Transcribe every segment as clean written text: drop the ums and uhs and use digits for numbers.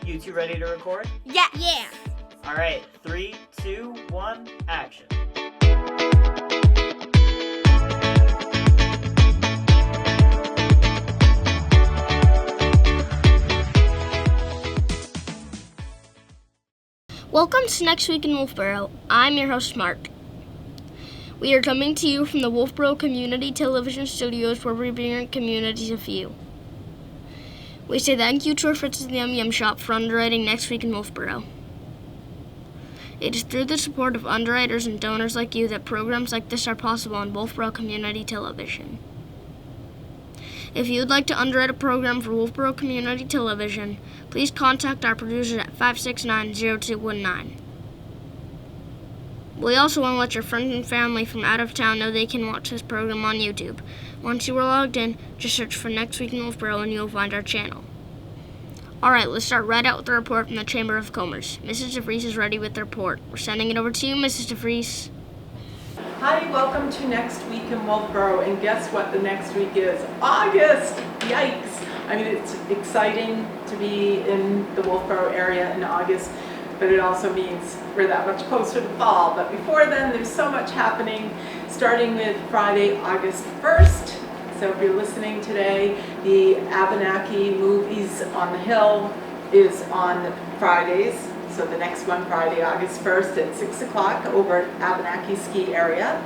You two ready to record? Yeah. Yeah. All right, 3, 2, 1, action. Welcome to Next Week in Wolfeboro. I'm your host, Mark. We are coming to you from the Wolfeboro Community Television studios where we bring our community to you. We say thank you to our friends at the Yum Yum Shop for underwriting Next Week in Wolfeboro. It is through the support of underwriters and donors like you that programs like this are possible on Wolfeboro Community Television. If you would like to underwrite a program for Wolfeboro Community Television, please contact our producers at 569-0219. We also want to let your friends and family from out of town know they can watch this program on YouTube. Once you are logged in, just search for Next Week in Wolfeboro and you'll find our channel. Alright, let's start right out with the report from the Chamber of Commerce. Mrs. DeVries is ready with the report. We're sending it over to you, Mrs. DeVries. Hi, welcome to Next Week in Wolfeboro, and guess what the next week is? August! Yikes! I mean, it's exciting to be in the Wolfeboro area in August, but it also means we're that much closer to fall. But before then, there's so much happening, starting with Friday, August 1st. So if you're listening today, the Abenaki Movies on the Hill is on Fridays. So the next one, Friday, August 1st at 6 o'clock over at Abenaki Ski Area.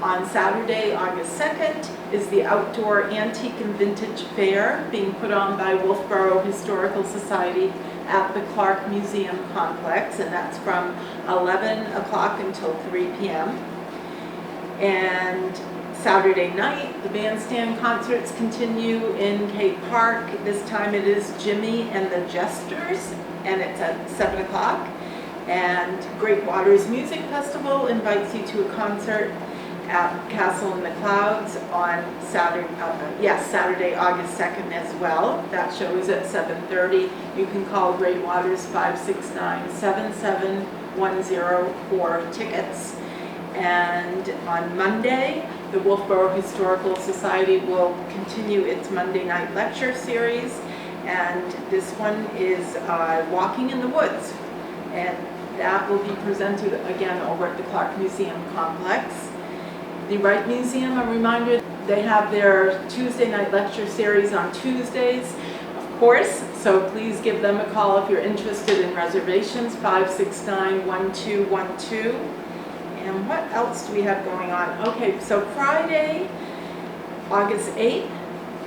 On Saturday, August 2nd, is the Outdoor Antique and Vintage Fair being put on by Wolfeboro Historical Society at the Clark Museum Complex, and that's from 11 o'clock until 3 p.m. And Saturday night, the bandstand concerts continue in Cate Park. This time it is Jimmy and the Jesters, and it's at 7 o'clock. And Great Waters Music Festival invites you to a concert at Castle in the Clouds on Saturday, August 2nd as well. That show is at 7:30. You can call Great Waters 569-77104 for tickets. And on Monday, the Wolfeboro Historical Society will continue its Monday night lecture series, and this one is Walking in the Woods, and that will be presented again over at the Clark Museum Complex. The Wright Museum, a reminder, they have their Tuesday night lecture series on Tuesdays, of course, so please give them a call if you're interested in reservations, 569-1212. And what else do we have going on? Okay, so Friday, August 8th,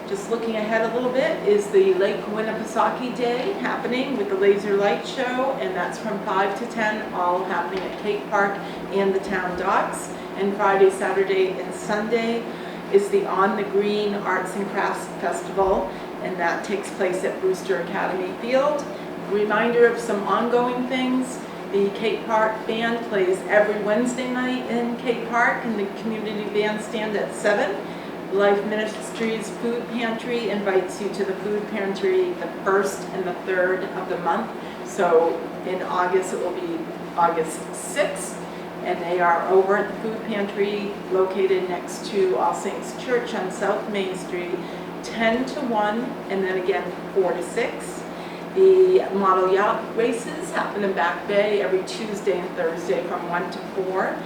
just looking ahead a little bit, is the Lake Winnipesaukee Day happening with the Laser Light Show, and that's from 5 to 10, all happening at Cate Park and the town docks. And Friday, Saturday, and Sunday is the On the Green Arts and Crafts Festival, and that takes place at Brewster Academy Field. Reminder of some ongoing things. The Cate Park Band plays every Wednesday night in Cate Park in the Community Band Stand at 7. Life Ministries Food Pantry invites you to the food pantry the 1st and the 3rd of the month. So in August, it will be August 6th. And they are over at the food pantry located next to All Saints Church on South Main Street, 10 to 1, and then again 4 to 6. The model yacht races happen in Back Bay every Tuesday and Thursday from 1 to 4.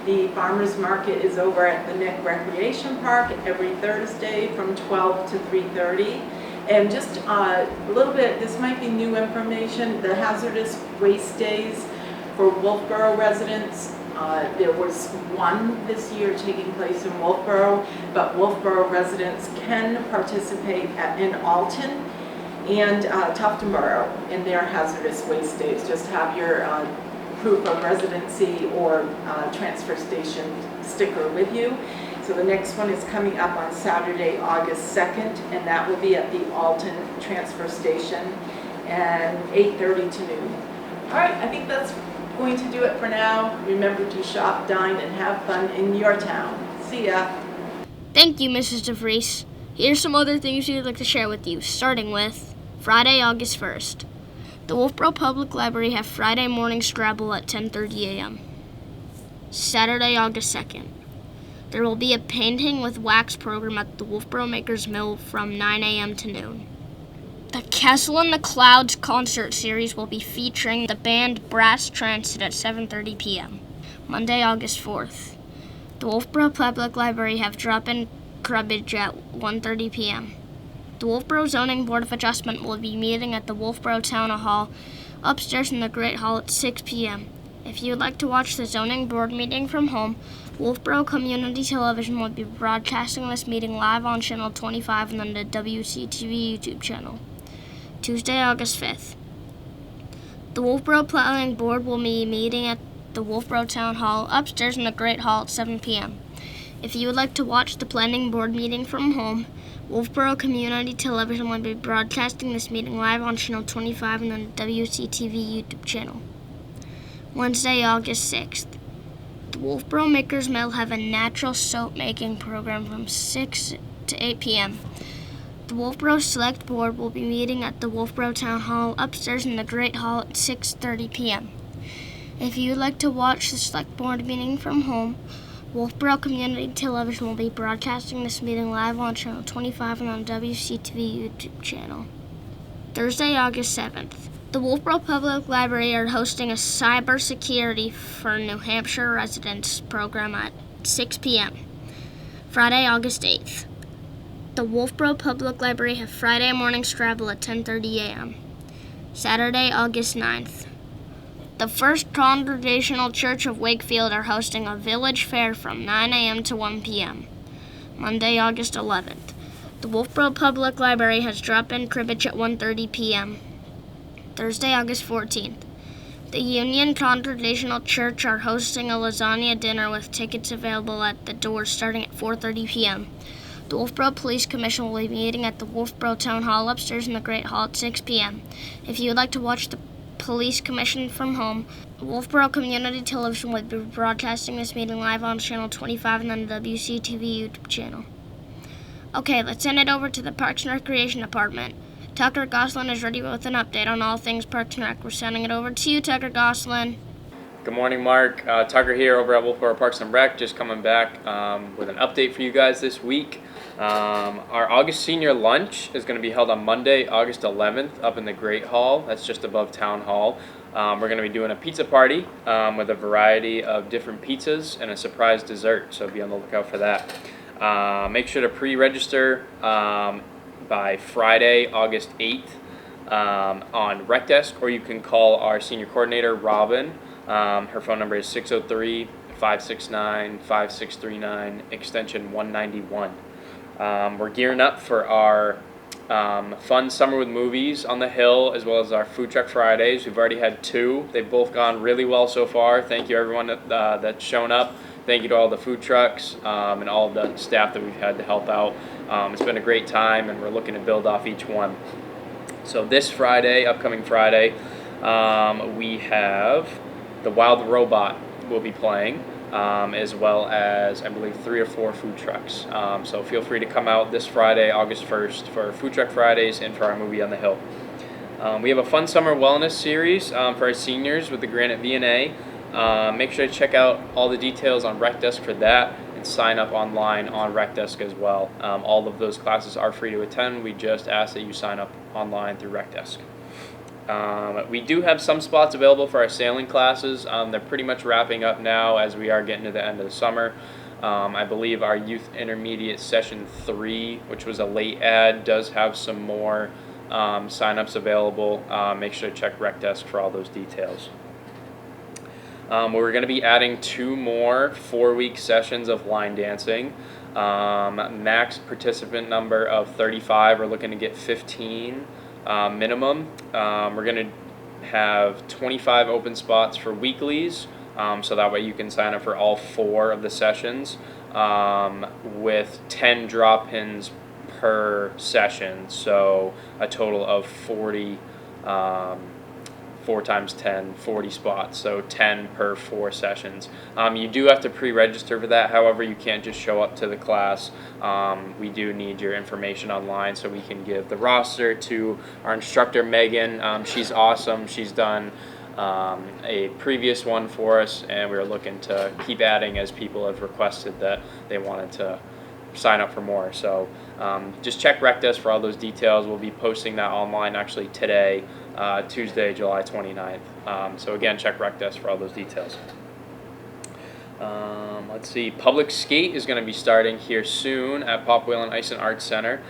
The farmers market is over at the Nick Recreation Park every Thursday from 12 to 3:30. And just a little bit, this might be new information, the hazardous waste days for Wolfeboro residents. There was one this year taking place in Wolfeboro, but Wolfeboro residents can participate in Alton and Tuftonboro in their hazardous waste days. Just have your proof of residency or transfer station sticker with you. So the next one is coming up on Saturday, August 2nd, and that will be at the Alton transfer station, and 8:30 to noon. All right, I think that's going to do it for now. Remember to shop, dine, and have fun in your town. See ya. Thank you, Mrs. DeVries. Here's some other things we'd like to share with you, starting with Friday, August 1st. The Wolfeboro Public Library have Friday morning Scrabble at 10:30 a.m. Saturday, August 2nd. There will be a painting with wax program at the Wolfeboro Makers Mill from 9 a.m. to noon. The Castle in the Clouds concert series will be featuring the band Brass Transit at 7:30 p.m. Monday, August 4th. The Wolfeboro Public Library have drop-in cribbage at 1:30 p.m. The Wolfeboro Zoning Board of Adjustment will be meeting at the Wolfeboro Town Hall upstairs in the Great Hall at 6 p.m. If you would like to watch the zoning board meeting from home, Wolfeboro Community Television will be broadcasting this meeting live on Channel 25 and on the WCTV YouTube channel. Tuesday, August 5th. The Wolfeboro Planning Board will be meeting at the Wolfeboro Town Hall upstairs in the Great Hall at 7 p.m. If you would like to watch the Planning Board meeting from home, Wolfeboro Community Television will be broadcasting this meeting live on Channel 25 and on the WCTV YouTube channel. Wednesday, August 6th. The Wolfeboro Makers Mill have a natural soap making program from 6 to 8 p.m. The Wolfeboro Select Board will be meeting at the Wolfeboro Town Hall upstairs in the Great Hall at 6:30 p.m. If you would like to watch the Select Board meeting from home, Wolfeboro Community Television will be broadcasting this meeting live on Channel 25 and on WCTV YouTube channel. Thursday, August 7th. The Wolfeboro Public Library are hosting a Cybersecurity for New Hampshire Residents program at 6 p.m. Friday, August 8th. The Wolfeboro Public Library have Friday morning Scrabble at 10:30 a.m. Saturday, August 9th. The First Congregational Church of Wakefield are hosting a village fair from 9 a.m. to 1 p.m. Monday, August 11th. The Wolfeboro Public Library has drop-in cribbage at 1:30 p.m. Thursday, August 14th. The Union Congregational Church are hosting a lasagna dinner with tickets available at the doors starting at 4:30 p.m. The Wolfeboro Police Commission will be meeting at the Wolfeboro Town Hall upstairs in the Great Hall at 6 p.m. If you would like to watch the Police Commission from home, Wolfeboro Community Television will be broadcasting this meeting live on Channel 25 and on the WCTV YouTube channel. Okay, let's send it over to the Parks and Recreation Department. Tucker Goslin is ready with an update on all things Parks and Rec. We're sending it over to you, Tucker Goslin. Good morning, Mark. Tucker here over at Wolfeboro Parks and Rec, just coming back with an update for you guys this week. Our August Senior Lunch is going to be held on Monday, August 11th, up in the Great Hall. That's just above Town Hall. We're going to be doing a pizza party with a variety of different pizzas and a surprise dessert, so be on the lookout for that. Make sure to pre-register by Friday, August 8th on Rec Desk, or you can call our senior coordinator, Robin. Her phone number is 603-569-5639, extension 191. We're gearing up for our fun summer with movies on the hill, as well as our Food Truck Fridays. We've already had 2. They've both gone really well so far. Thank you everyone that's shown up. Thank you to all the food trucks and all the staff that we've had to help out. It's been a great time, and we're looking to build off each one. So this Friday, upcoming Friday, we have the Wild Robot will be playing, as well as, I believe, 3 or 4 food trucks. So feel free to come out this Friday, August 1st, for Food Truck Fridays and for our movie on the hill. We have a fun summer wellness series for our seniors with the Granite V&A. Make sure to check out all the details on Rec Desk for that, and sign up online on Rec Desk as well. All of those classes are free to attend. We just ask that you sign up online through Rec Desk. We do have some spots available for our sailing classes. They're pretty much wrapping up now as we are getting to the end of the summer. I believe our Youth Intermediate Session 3, which was a late add, does have some more sign-ups available. Make sure to check Rec Desk for all those details. We're going to be adding 2 more 4-week sessions of line dancing. Max participant number of 35. We're looking to get 15 minimum. We're going to have 25 open spots for weeklies, so that way you can sign up for all 4 of the sessions, with 10 drop-ins per session, so a total of 40. 4 times 10, 40 spots, so 10 per 4 sessions. You do have to pre-register for that. However, you can't just show up to the class. We do need your information online so we can give the roster to our instructor, Megan. She's awesome. She's done a previous one for us, and we're looking to keep adding as people have requested that they wanted to sign up for more. So just check RecDesk for all those details. We'll be posting that online actually today, Tuesday, July 29th. So again, check RecDesk for all those details. Let's see, Public Skate is going to be starting here soon at Pop Whalen Ice and Arts Center.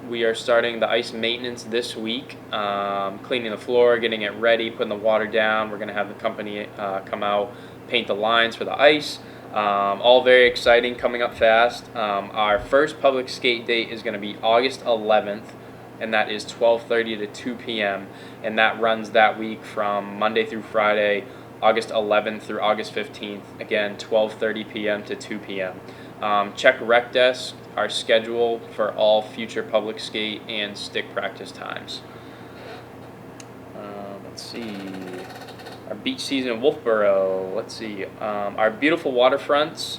We are starting the ice maintenance this week, cleaning the floor, getting it ready, putting the water down. We're going to have the company come out, paint the lines for the ice. All very exciting, coming up fast. Our first public skate date is going to be August 11th, and that is 12:30 to 2 p.m. And that runs that week from Monday through Friday, August 11th through August 15th. Again, 12:30 p.m. to 2 p.m. Check RecDesk, our schedule for all future public skate and stick practice times. Let's see. Our beach season in Wolfeboro. Let's see. Our beautiful waterfronts.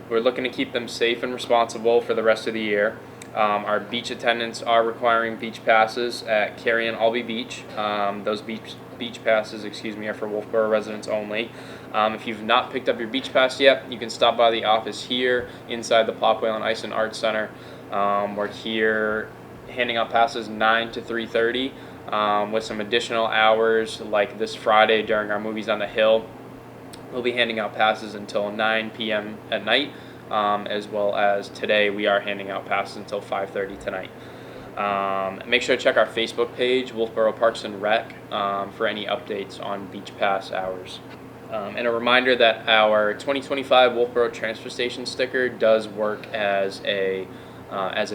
We're looking to keep them safe and responsible for the rest of the year. Our beach attendants are requiring beach passes at Cary and Albee Beach. Those beach passes, are for Wolfeboro residents only. If you've not picked up your beach pass yet, you can stop by the office here inside the Pop Whalen Ice and Arts Center. We're here handing out passes 9 to 3:30 with some additional hours like this Friday during our Movies on the Hill. We'll be handing out passes until 9 p.m. at night, as well as today we are handing out passes until 5:30 tonight. Make sure to check our Facebook page, Wolfeboro Parks and Rec, for any updates on beach pass hours. And a reminder that our 2025 Wolfeboro Transfer Station sticker does work as a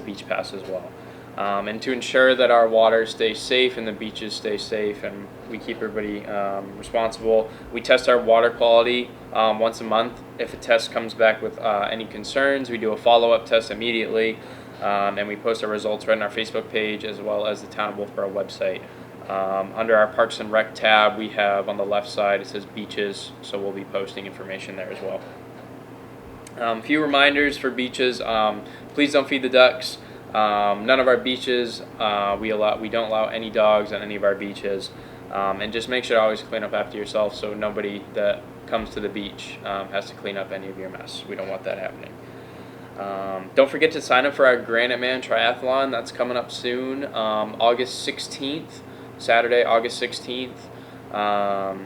beach pass as well. And to ensure that our water stays safe and the beaches stay safe and we keep everybody responsible, we test our water quality once a month. If a test comes back with any concerns, we do a follow-up test immediately, and we post our results right on our Facebook page as well as the Town of Wolfeboro website. Under our Parks and Rec tab, we have on the left side, it says beaches, so we'll be posting information there as well. A few reminders for beaches. Please don't feed the ducks. None of our beaches, we don't allow any dogs on any of our beaches. And just make sure to always clean up after yourself so nobody that comes to the beach has to clean up any of your mess. We don't want that happening. Don't forget to sign up for our Granite Man Triathlon. That's coming up soon, August 16th, Saturday, August 16th. I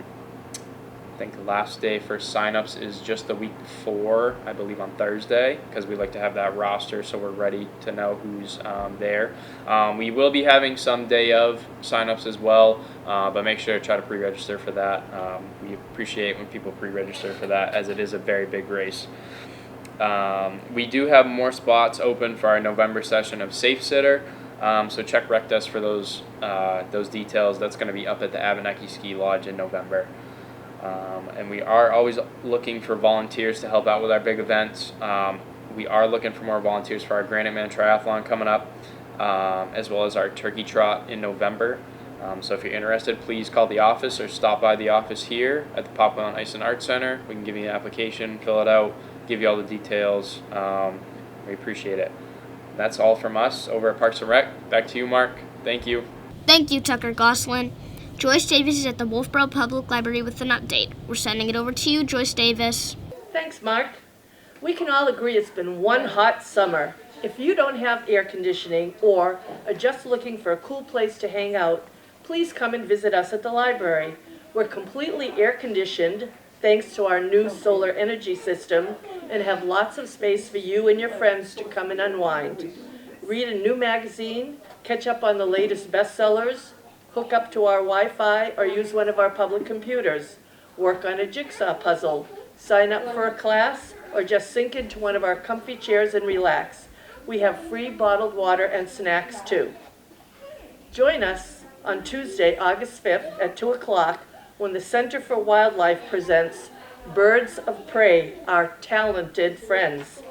think the last day for sign-ups is just the week before, I believe on Thursday, because we like to have that roster so we're ready to know who's there. We will be having some day of sign-ups as well, but make sure to try to pre-register for that. We appreciate when people pre-register for that, as it is a very big race. We do have more spots open for our November session of Safe Sitter, so check RecDesk for those details. That's going to be up at the Abenaki Ski Lodge in November. And we are always looking for volunteers to help out with our big events. We are looking for more volunteers for our Granite Man Triathlon coming up, as well as our Turkey Trot in November. So if you're interested, please call the office or stop by the office here at the Pop Whalen Ice and Arts Center. We can give you an application, fill it out, give you all the details. We appreciate it. That's all from us over at Parks and Rec. Back to you, Mark. Thank you. Thank you, Tucker Goslin. Joyce Davis is at the Wolfeboro Public Library with an update. We're sending it over to you, Joyce Davis. Thanks, Mark. We can all agree it's been one hot summer. If you don't have air conditioning or are just looking for a cool place to hang out, please come and visit us at the library. We're completely air conditioned thanks to our new solar energy system and have lots of space for you and your friends to come and unwind. Read a new magazine, catch up on the latest bestsellers, hook up to our Wi-Fi, or use one of our public computers. Work on a jigsaw puzzle, sign up for a class, or just sink into one of our comfy chairs and relax. We have free bottled water and snacks too. Join us on Tuesday, August 5th at 2 o'clock when the Center for Wildlife presents Birds of Prey, Our Talented Friends.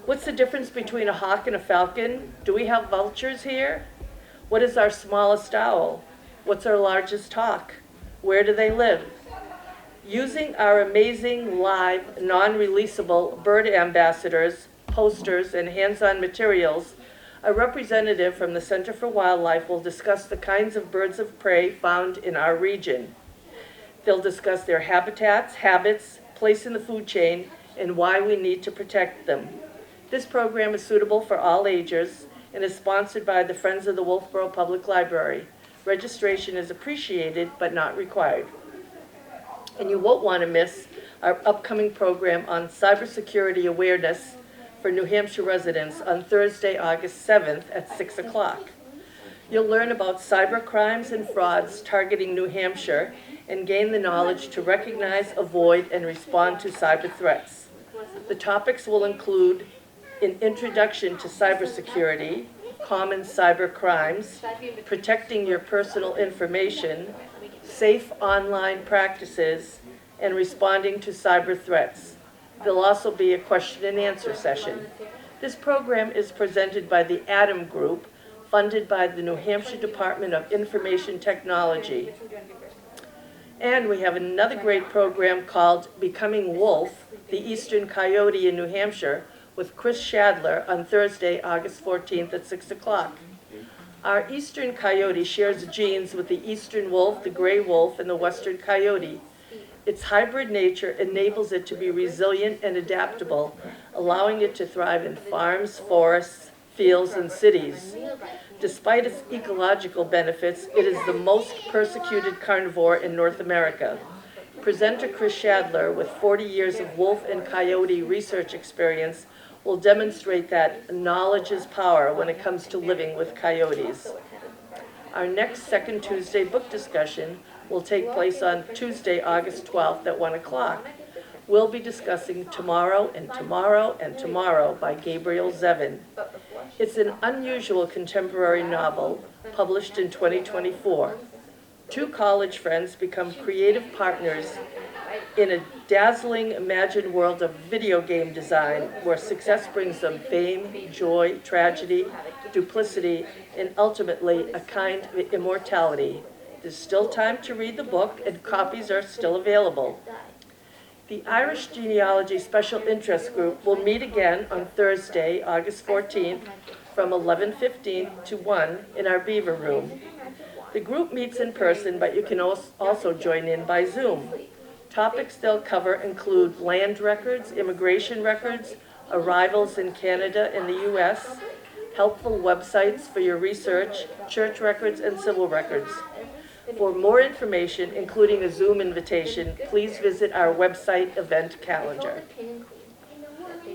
What's the difference between a hawk and a falcon? Do we have vultures here? What is our smallest owl? What's our largest hawk? Where do they live? Using our amazing live, non-releasable bird ambassadors, posters, and hands-on materials, a representative from the Center for Wildlife will discuss the kinds of birds of prey found in our region. They'll discuss their habitats, habits, place in the food chain, and why we need to protect them. This program is suitable for all ages and is sponsored by the Friends of the Wolfeboro Public Library. Registration is appreciated but not required. And you won't want to miss our upcoming program on cybersecurity awareness for New Hampshire residents on Thursday, August 7th at 6 o'clock. You'll learn about cyber crimes and frauds targeting New Hampshire and gain the knowledge to recognize, avoid, and respond to cyber threats. The topics will include an introduction to cybersecurity, common cyber crimes, protecting your personal information, safe online practices, and responding to cyber threats. There'll also be a question and answer session. This program is presented by the Adam Group, funded by the New Hampshire Department of Information Technology. And we have another great program called Becoming Wolf, the Eastern Coyote in New Hampshire, with Chris Shadler on Thursday, August 14th at 6 o'clock. Our Eastern Coyote shares genes with the Eastern Wolf, the Gray Wolf, and the Western Coyote. Its hybrid nature enables it to be resilient and adaptable, allowing it to thrive in farms, forests, fields, and cities. Despite its ecological benefits, it is the most persecuted carnivore in North America. Presenter Chris Shadler, with 40 years of wolf and coyote research experience, will demonstrate that knowledge is power when it comes to living with coyotes. Our next second Tuesday book discussion will take place on Tuesday, August 12th at 1 o'clock. We'll be discussing Tomorrow and Tomorrow and Tomorrow by Gabriel Zevin. It's an unusual contemporary novel published in 2024. Two college friends become creative partners in a dazzling imagined world of video game design where success brings them fame, joy, tragedy, duplicity, and ultimately a kind of immortality. There's still time to read the book, and copies are still available. The Irish Genealogy Special Interest Group will meet again on Thursday, August 14th, from 11:15 to 1 in our Beaver Room. The group meets in person, but you can also join in by Zoom. Topics they'll cover include land records, immigration records, arrivals in Canada and the U.S., helpful websites for your research, church records, and civil records. For more information, including a Zoom invitation, please visit our website event calendar.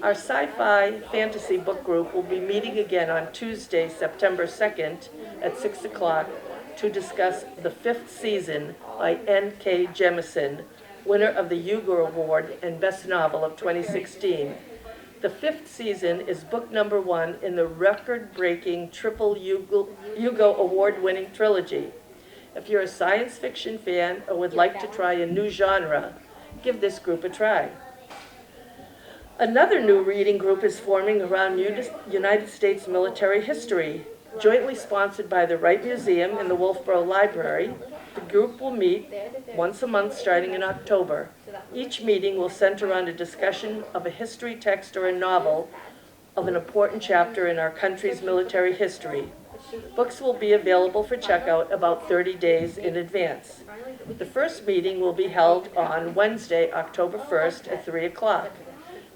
Our sci-fi fantasy book group will be meeting again on Tuesday, September 2nd at 6 o'clock to discuss The Fifth Season by N.K. Jemisin, winner of the Hugo Award and Best Novel of 2016. The Fifth Season is book number 1 in the record-breaking triple Hugo Award-winning trilogy. If you're a science fiction fan or would like to try a new genre, give this group a try. Another new reading group is forming around United States military history. Jointly sponsored by the Wright Museum and the Wolfeboro Library, the group will meet once a month starting in October. Each meeting will center around a discussion of a history text or a novel of an important chapter in our country's military history. Books will be available for checkout about 30 days in advance. The first meeting will be held on Wednesday, October 1st at 3 o'clock.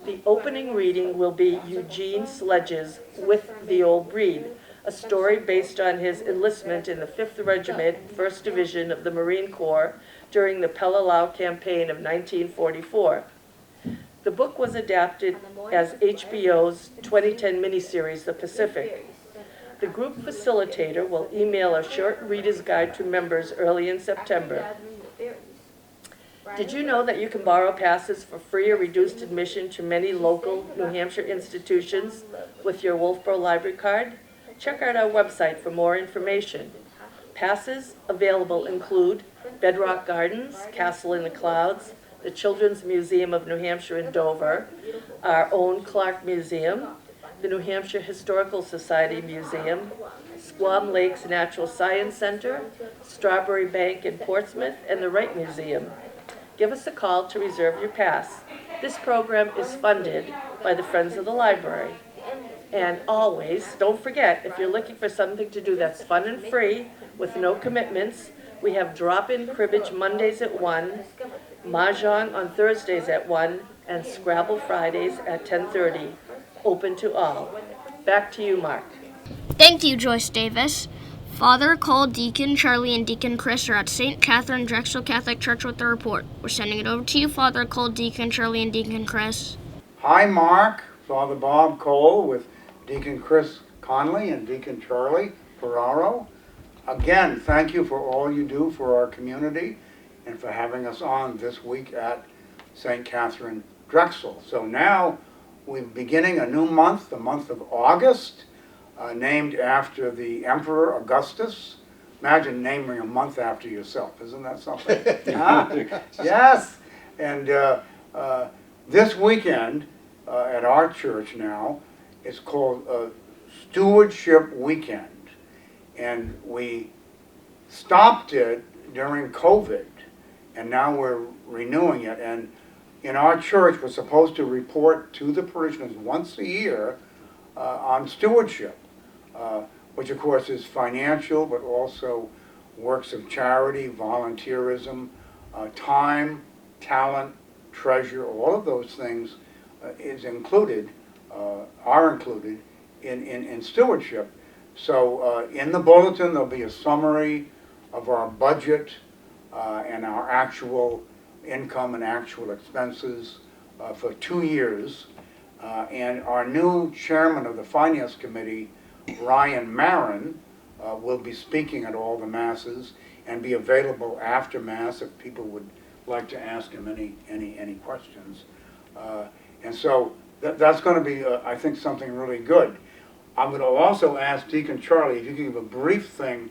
The opening reading will be Eugene Sledge's With the Old Breed, a story based on his enlistment in the 5th Regiment, 1st Division of the Marine Corps during the Peleliu Campaign of 1944. The book was adapted as HBO's 2010 miniseries, The Pacific. The group facilitator will email a short reader's guide to members early in September. Did you know that you can borrow passes for free or reduced admission to many local New Hampshire institutions with your Wolfeboro Library card? Check out our website for more information. Passes available include Bedrock Gardens, Castle in the Clouds, the Children's Museum of New Hampshire in Dover, our own Clark Museum, the New Hampshire Historical Society Museum, Squam Lakes Natural Science Center, Strawberry Bank in Portsmouth, and the Wright Museum. Give us a call to reserve your pass. This program is funded by the Friends of the Library. And always, don't forget, if you're looking for something to do that's fun and free with no commitments, we have drop-in cribbage Mondays at 1, Mahjong on Thursdays at 1, and Scrabble Fridays at 10:30. Open to all. Back to you, Mark. Thank you, Joyce Davis. Father Cole, Deacon Charlie, and Deacon Chris are at St. Katherine Drexel Catholic Church with the report. We're sending it over to you, Father Cole, Deacon Charlie, and Deacon Chris. Hi, Mark. Father Bob Cole with Deacon Chris Conley and Deacon Charlie Ferraro. Again, thank you for all you do for our community and for having us on this week at St. Katherine Drexel. So now we're beginning a new month, the month of August, named after the Emperor Augustus. Imagine naming a month after yourself. Isn't that something? Huh? Yes. And this weekend at our church now, it's called Stewardship Weekend. And we stopped it during COVID, and now we're renewing it. And in our church, we're supposed to report to the parishioners once a year on stewardship, which of course is financial, but also works of charity, volunteerism, time, talent, treasure, all of those things are included in stewardship. So in the bulletin there'll be a summary of our budget and our actual income and actual expenses for 2 years. And our new chairman of the Finance Committee, Ryan Marin, will be speaking at all the masses and be available after Mass if people would like to ask him any questions. And so that's going to be, I think, something really good. I'm going to also ask Deacon Charlie if you can give a brief thing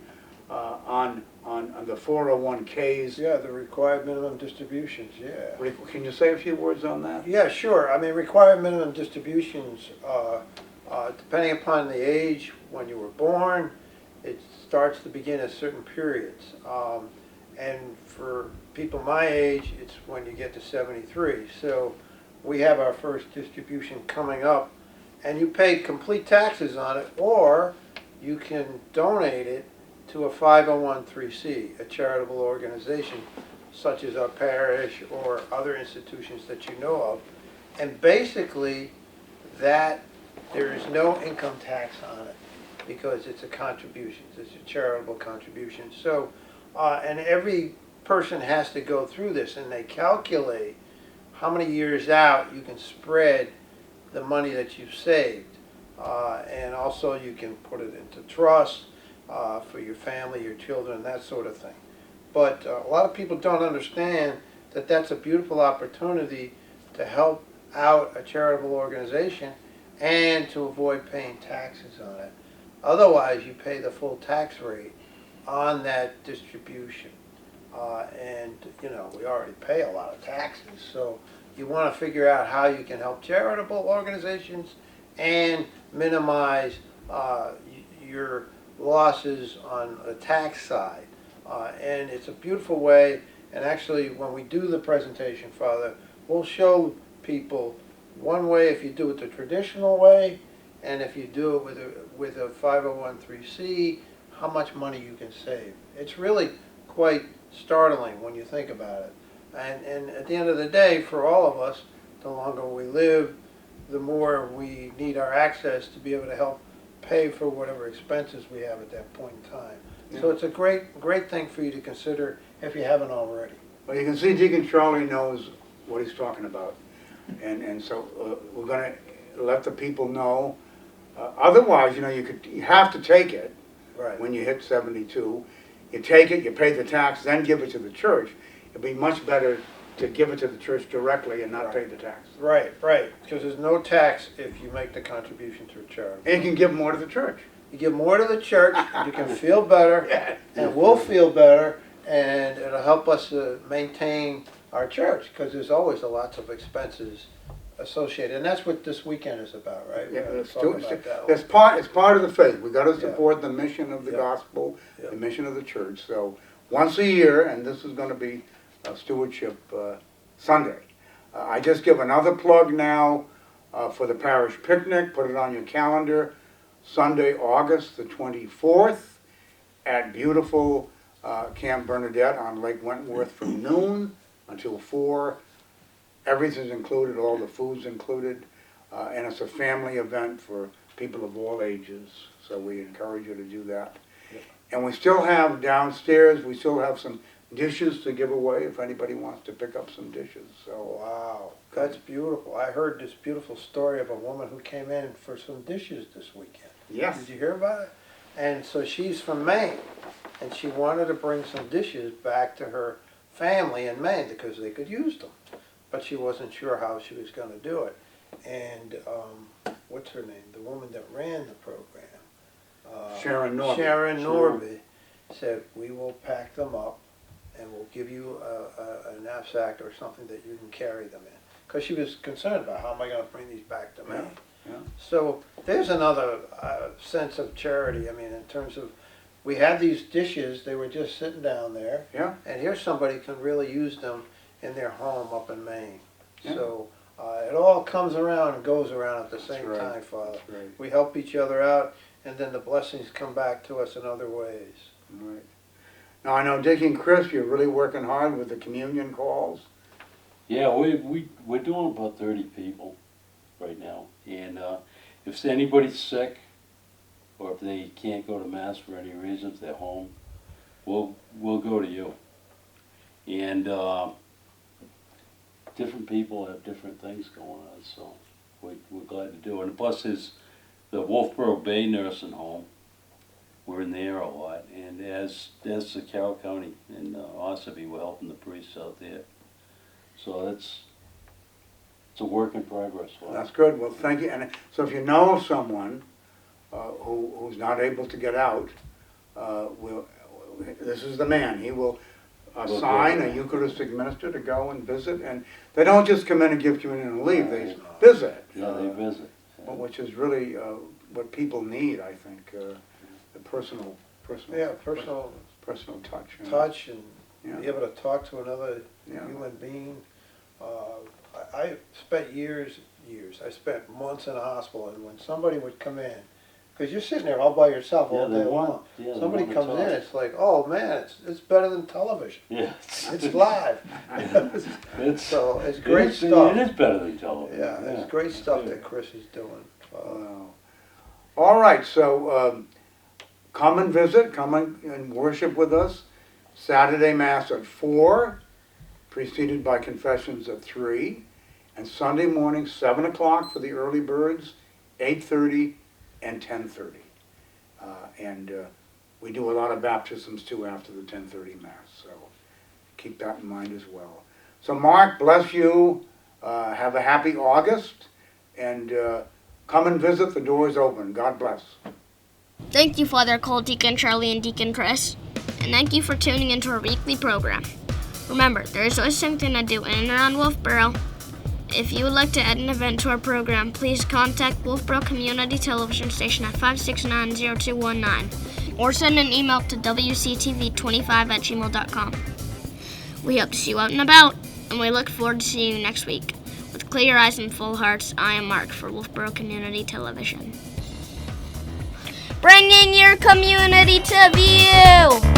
on the 401ks. Yeah, the required minimum distributions, yeah. Can you say a few words on that? Yeah, sure. I mean, required minimum distributions, depending upon the age when you were born, it starts to begin at certain periods. And for people my age, it's when you get to 73. So we have our first distribution coming up, and you pay complete taxes on it, or you can donate it to a 501(c), a charitable organization, such as our parish or other institutions that you know of. And basically, that there is no income tax on it because it's a contribution. It's a charitable contribution. So, and every person has to go through this, and they calculate how many years out you can spread the money that you've saved. And also you can put it into trust for your family, your children, that sort of thing. But a lot of people don't understand that that's a beautiful opportunity to help out a charitable organization and to avoid paying taxes on it. Otherwise, you pay the full tax rate on that distribution. And, you know, we already pay a lot of taxes, so you want to figure out how you can help charitable organizations and minimize your losses on the tax side. And it's a beautiful way, and actually when we do the presentation, Father, we'll show people one way if you do it the traditional way, and if you do it with a 501(c), how much money you can save. It's really quite startling when you think about it. And at the end of the day, for all of us, the longer we live, the more we need our access to be able to help pay for whatever expenses we have at that point in time. Yeah. So it's a great thing for you to consider if you haven't already. Well, you can see Deacon Charlie knows what he's talking about. And so we're going to let the people know. Otherwise, you know, you have to take it when you hit 72. You take it, you pay the tax, then give it to the church. It'd be much better to give it to the church directly and not pay the tax. Right, because there's no tax if you make the contribution to a charity. And you can give more to the church. You give more to the church, you can feel better, and we'll feel better, and it'll help us maintain our church, because there's always lots of expenses associated, and that's what this weekend is about, right? Yeah, it's part of the faith. We've got to support the mission of the gospel, the mission of the church. So once a year, and this is going to be Stewardship Sunday. I just give another plug now for the parish picnic. Put it on your calendar. Sunday, August the 24th at beautiful Camp Bernadette on Lake Wentworth from noon until 4. Everything's included, all the food's included, and it's a family event for people of all ages, so we encourage you to do that. Yep. And we still have downstairs, we still have some dishes to give away if anybody wants to pick up some dishes, so. Wow, that's beautiful. I heard this beautiful story of a woman who came in for some dishes this weekend. Yes. Did you hear about it? And so she's from Maine, and she wanted to bring some dishes back to her family in Maine because they could use them. But she wasn't sure how she was going to do it. And what's her name? The woman that ran the program. Sharon Norby. Sharon Norby said, we will pack them up and we'll give you a knapsack or something that you can carry them in. Because she was concerned about how am I going to bring these back to Maine. Yeah. So there's another sense of charity. I mean, in terms of, we had these dishes, they were just sitting down there. Yeah. And here somebody can really use them in their home up in Maine. Yeah. So it all comes around and goes around at the same right. time, Father. That's right. We help each other out, and then the blessings come back to us in other ways. Right. Now, I know Dick and Chris, you're really working hard with the communion calls. Yeah, we're doing about 30 people right now. And if anybody's sick, or if they can't go to Mass for any reason, if they're home, we'll go to you. And different people have different things going on, so we're glad to do it. And plus, there's the Wolfeboro Bay Nursing Home. We're in there a lot, and as the Carroll County and Ossipee, we're helping the priests out there. So it's a work in progress. That's good. Well, thank you. And so if you know of someone who's not able to get out, this is the man. He will assign a Eucharistic minister to go and visit. And they don't just come in and give communion and leave. They visit. Yeah, they visit. Which is really what people need, I think. The personal touch. You know? Touch and Yeah. be able to talk to another Yeah. human being. I spent years, I spent months in a hospital, and when somebody would come in, because you're sitting there all by yourself all day long. Somebody comes in, it's like, oh man, it's better than television. Yeah. It's live. So it's great It stuff. is better than television. Yeah, it's great stuff that Chris is doing. Wow. All right, so come and visit, come and worship with us. Saturday Mass at 4, preceded by confessions at 3, and Sunday morning 7 o'clock for the early birds, 8:30 and 10:30. And we do a lot of baptisms too after the 10:30 Mass, so keep that in mind as well. So Mark, bless you. Have a happy August, and come and visit. The door is open. God bless. Thank you, Father Cole, Deacon Charlie, and Deacon Chris. And thank you for tuning into our weekly program. Remember, there is always something to do in and around Wolfeboro. If you would like to add an event to our program, please contact Wolfeboro Community Television Station at 569-0219 or send an email to wctv25@gmail.com. We hope to see you out and about, and we look forward to seeing you next week. With clear eyes and full hearts, I am Mark for Wolfeboro Community Television. Bringing your community to view!